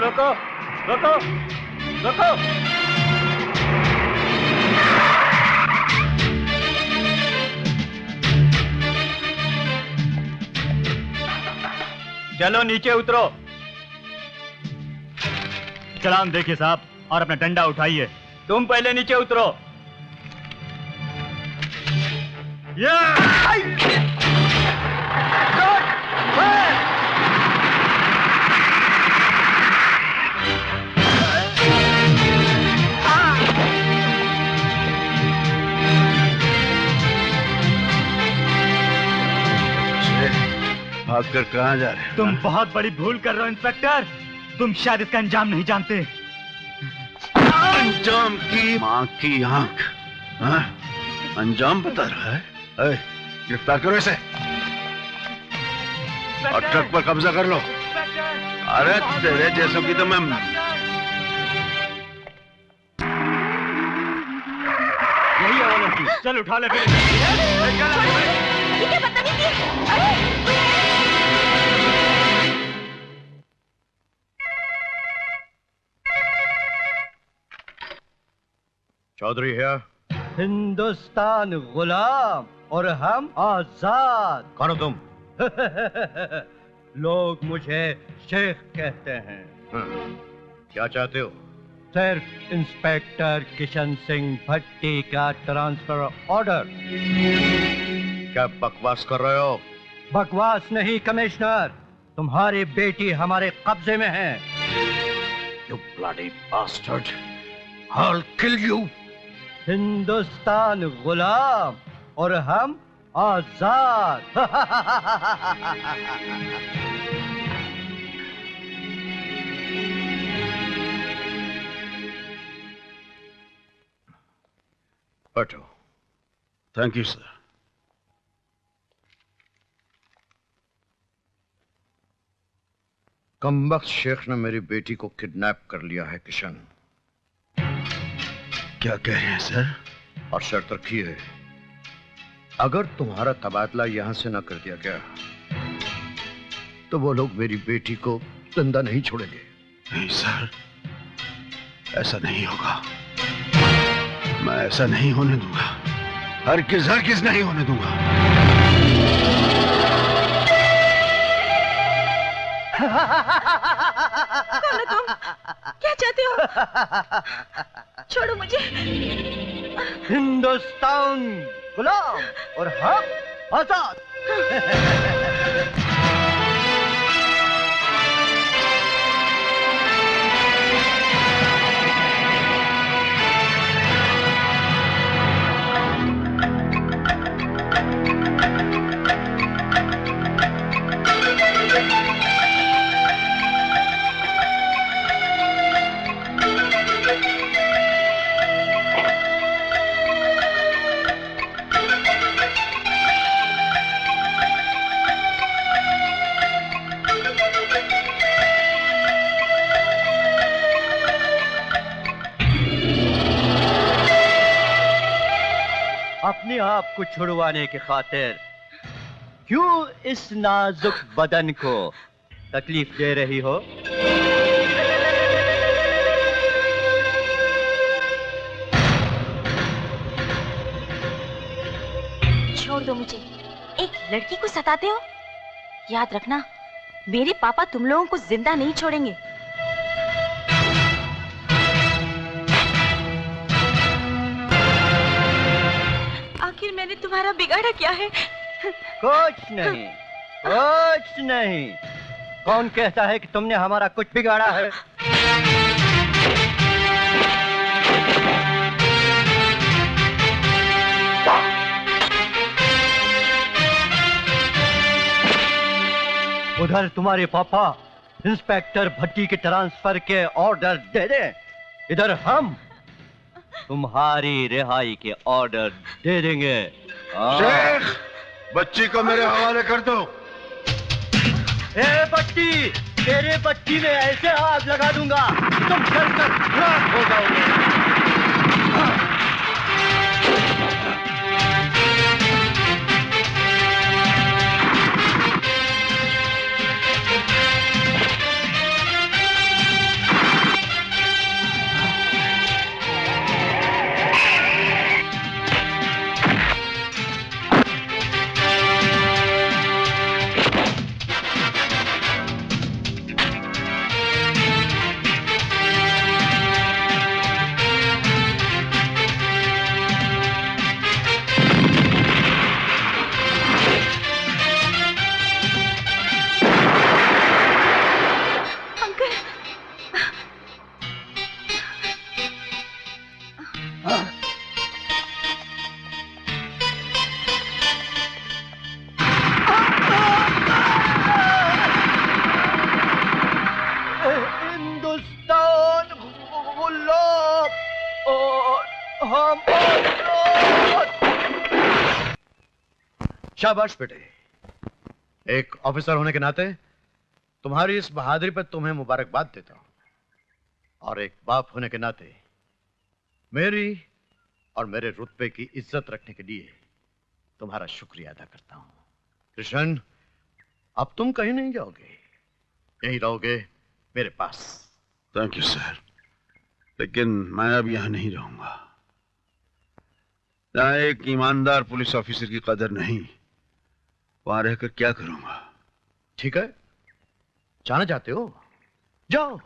रोको रोको रोको। चलो नीचे उतरो। चलान देखिए साहब और अपना डंडा उठाइए। तुम पहले नीचे उतरो। भागकर कहां जा रहे हो? तुम बहुत बड़ी भूल कर रहे हो इंस्पेक्टर। तुम शायद इसका अंजाम नहीं जानते। अंजाम की मां की आंख। हाँ? अंजाम बता रहा है। गिरफ्तार करो इसे और ट्रक पर कब्जा कर लो। अरे तेरे जैसों की तो मैं यही है वो लड़की। चल उठा ले फिर। चौधरी है। हिंदुस्तान गुलाम और हम आजाद। कौन हो तुम? लोग मुझे शेख कहते हैं। क्या चाहते हो? सिर्फ इंस्पेक्टर किशन सिंह भट्टी का ट्रांसफर ऑर्डर। क्या बकवास कर रहे हो? बकवास नहीं कमिश्नर, तुम्हारी बेटी हमारे कब्जे में है। You bloody bastard! I'll kill you! Hindustan गुलाम और हम आजाद। बैठो। Thank you sir. कमबख्त शेख ने मेरी बेटी को किडनैप कर लिया है किशन। क्या कह रहे हैं सर? और शर्त रखी है, अगर तुम्हारा तबादला यहां से ना कर दिया गया तो वो लोग मेरी बेटी को जिंदा नहीं छोड़ेंगे। नहीं सर, ऐसा नहीं होगा। मैं ऐसा नहीं होने दूंगा। हरगिज नहीं होने दूंगा। कौन हो तुम? क्या चाहते हो? छोड़ो मुझे। हिंदुस्तान गुलाम और हम आजाद। अपने आप को छुड़वाने की खातिर क्यों इस नाजुक बदन को तकलीफ दे रही हो? छोड़ दो मुझे। एक लड़की को सताते हो? याद रखना, मेरे पापा तुम लोगों को जिंदा नहीं छोड़ेंगे। आखिर मैंने तुम्हारा बिगाड़ा क्या है? कुछ नहीं, कुछ नहीं। कौन कहता है कि तुमने हमारा कुछ बिगाड़ा है? उधर तुम्हारे पापा इंस्पेक्टर भट्टी के ट्रांसफर के ऑर्डर दे दे, इधर हम तुम्हारी रिहाई के ऑर्डर दे देंगे। शेख, बच्ची को मेरे हवाले कर दो। ए भट्टी, तेरे बच्ची में ऐसे आग लगा दूंगा तुम जलकर राख हो जाओगे। शाबाश बेटे। एक ऑफिसर होने के नाते तुम्हारी इस बहादुरी पर तुम्हें मुबारकबाद देता हूं, और एक बाप होने के नाते मेरी और मेरे रुतबे की इज्जत रखने के लिए तुम्हारा शुक्रिया अदा करता हूं। कृष्ण, अब तुम कहीं नहीं जाओगे, यहीं रहोगे मेरे पास। थैंक यू सर, लेकिन मैं अब यहां नहीं रहूंगा। जहां एक ईमानदार पुलिस ऑफिसर की कदर नहीं, वहां रहकर क्या करूंगा? ठीक है, जाना चाहते हो जाओ,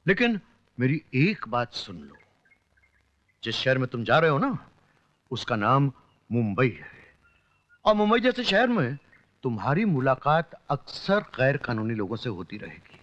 लेकिन मेरी एक बात सुन लो। जिस शहर में तुम जा रहे हो ना, उसका नाम मुंबई है, और मुंबई जैसे शहर में तुम्हारी मुलाकात अक्सर गैर कानूनी लोगों से होती रहेगी।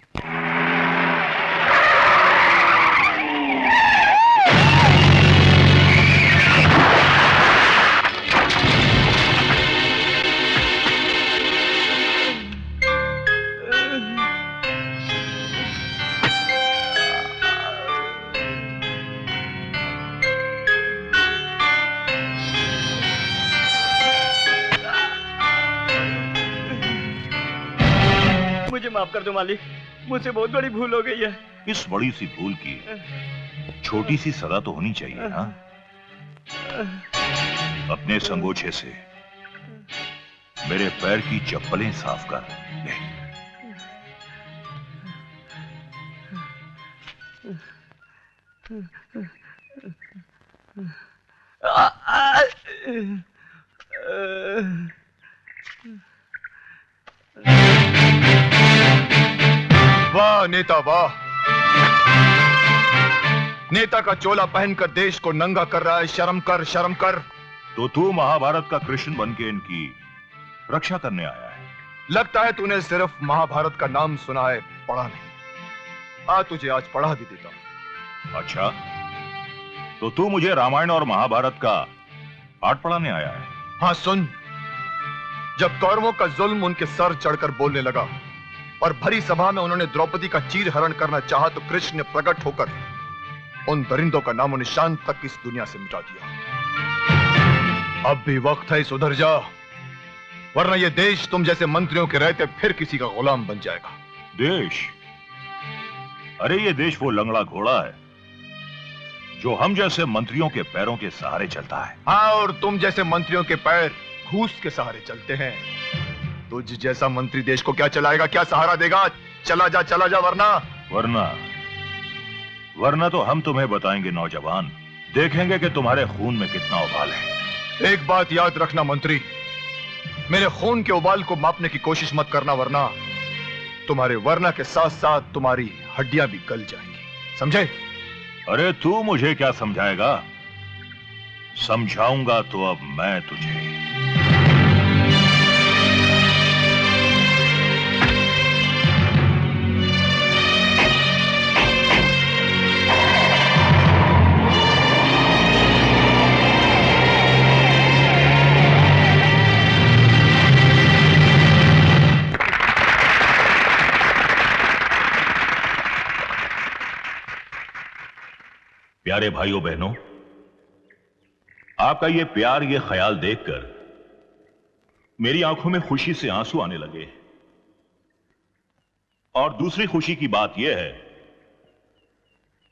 मुझे माफ कर दो मालिक, मुझसे बहुत बड़ी भूल हो गई है। इस बड़ी सी भूल की छोटी सी सजा तो होनी चाहिए ना। अपने संगोछे से मेरे पैर की चप्पलें साफ कर ले। वाह नेता वाह, नेता का चोला पहनकर देश को नंगा कर रहा है। शर्म कर, शर्म कर। तो तू महाभारत का कृष्ण बन के इनकी रक्षा करने आया है। लगता है तूने सिर्फ महाभारत का नाम सुना है, पढ़ा नहीं। तुझे आज पढ़ा भी देता हूं। अच्छा, तो तू मुझे रामायण और महाभारत का पाठ पढ़ाने आया है? हाँ सुन, जब कौरवों का जुल्म उनके सर चढ़कर बोलने लगा और भरी सभा में उन्होंने द्रौपदी का चीर हरण करना चाहा, तो कृष्ण ने प्रकट होकर उन दरिंदों का नामो निशान तक इस दुनिया से मिटा दिया। अब भी वक्त है, सुधर जा, वरना यह देश तुम जैसे मंत्रियों के रहते फिर किसी का गुलाम बन जाएगा। देश? अरे ये देश वो लंगड़ा घोड़ा है जो हम जैसे मंत्रियों के पैरों के सहारे चलता है। हाँ, और तुम जैसे मंत्रियों के पैर घूस के सहारे चलते हैं। तुझ जैसा मंत्री देश को क्या चलाएगा, क्या सहारा देगा? चला जा, वरना तो हम तुम्हें बताएंगे नौजवान, देखेंगे कि तुम्हारे खून में कितना उबाल है। एक बात याद रखना मंत्री, मेरे खून के उबाल को मापने की कोशिश मत करना, वरना तुम्हारे वरना के साथ साथ तुम्हारी हड्डियां भी गल जाएंगी, समझे? अरे तू मुझे क्या समझाएगा? समझाऊंगा तो अब मैं तुझे। प्यारे भाइयों बहनों, आपका ये प्यार, ये ख्याल देखकर मेरी आंखों में खुशी से आंसू आने लगे। और दूसरी खुशी की बात यह है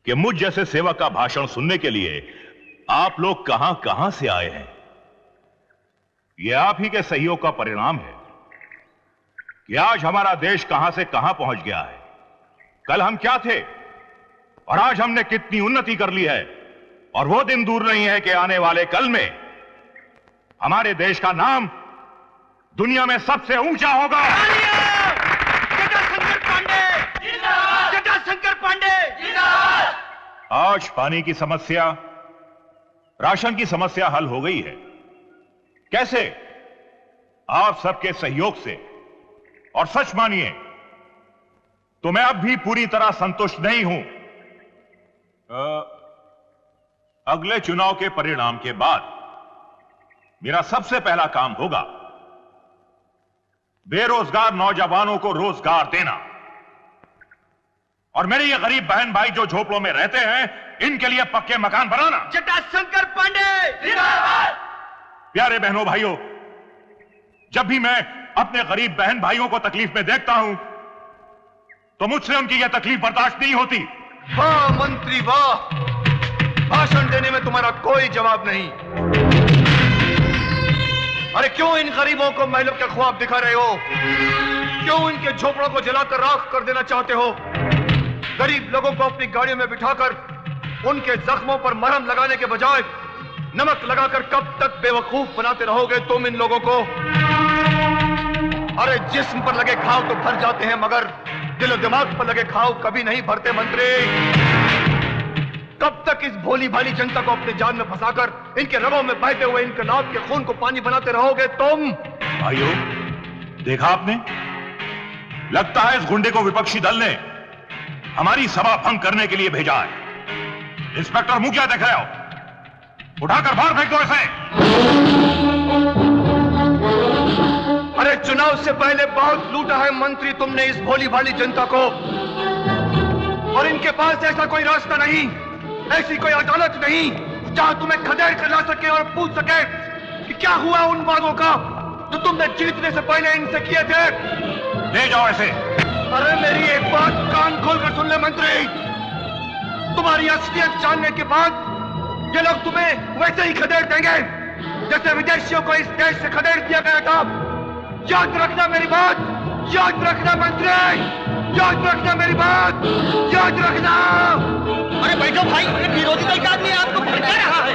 कि मुझ जैसे सेवक का भाषण सुनने के लिए आप लोग कहां कहां से आए हैं। यह आप ही के सहयोग का परिणाम है कि आज हमारा देश कहां से कहां पहुंच गया है। कल हम क्या थे और आज हमने कितनी उन्नति कर ली है, और वो दिन दूर नहीं है कि आने वाले कल में हमारे देश का नाम दुनिया में सबसे ऊंचा होगा। जटाशंकर पांडे आज पानी की समस्या, राशन की समस्या हल हो गई है। कैसे? आप सबके सहयोग से। और सच मानिए तो मैं अब भी पूरी तरह संतुष्ट नहीं हूं। अगले चुनाव के परिणाम के बाद मेरा सबसे पहला काम होगा बेरोजगार नौजवानों को रोजगार देना, और मेरे ये गरीब बहन भाई जो झोपड़ों में रहते हैं, इनके लिए पक्के मकान बनाना। जटाशंकर पांडे जिंदाबाद। प्यारे बहनों भाइयों, जब भी मैं अपने गरीब बहन भाइयों को तकलीफ में देखता हूं तो मुझसे उनकी यह तकलीफ बर्दाश्त नहीं होती। वाह मंत्री वाह, भाषण देने में तुम्हारा कोई जवाब नहीं। अरे क्यों इन गरीबों को महलों के ख्वाब दिखा रहे हो? क्यों इनके झोपड़ों को जलाकर राख कर देना चाहते हो? गरीब लोगों को अपनी गाड़ियों में बिठाकर उनके जख्मों पर मरहम लगाने के बजाय नमक लगाकर कब तक बेवकूफ बनाते रहोगे तुम इन लोगों को? अरे जिस्म पर लगे घाव तो भर जाते हैं मगर दिलो दिमाग पर लगे घाव कभी नहीं भरते मंत्री। कब तक इस भोली भाली जनता को अपने जान में फंसाकर इनके रगों में बहते हुए इनकलाब के खून को पानी बनाते रहोगे तुम? भाइयों, देखा आपने, लगता है इस गुंडे को विपक्षी दल ने हमारी सभा भंग करने के लिए भेजा है। इंस्पेक्टर मुंह क्या देख रहे हो? उठाकर बाहर फेंक दो इसे। अरे चुनाव से पहले बहुत लूटा है मंत्री तुमने इस भोली भाली जनता को, और इनके पास ऐसा कोई रास्ता नहीं, ऐसी कोई अदालत नहीं जहां तुम्हें खदेड़ कर ला सके और पूछ सके कि क्या हुआ उन वादों का जो तुमने जीतने से पहले इनसे किए थे। ले जाओ ऐसे। अरे मेरी एक बात कान खोलकर सुन ले मंत्री, तुम्हारी असलियत जानने के बाद ये लोग तुम्हें वैसे ही खदेड़ देंगे जैसे विदेशियों को इस देश से खदेड़ दिया गया था। याद रखना मेरी बात, याद रखना मंत्री, याद रखना मेरी बात, याद रखना। अरे बैठो भाई, विरोधी दल का आदमी आपको भड़का रहा है।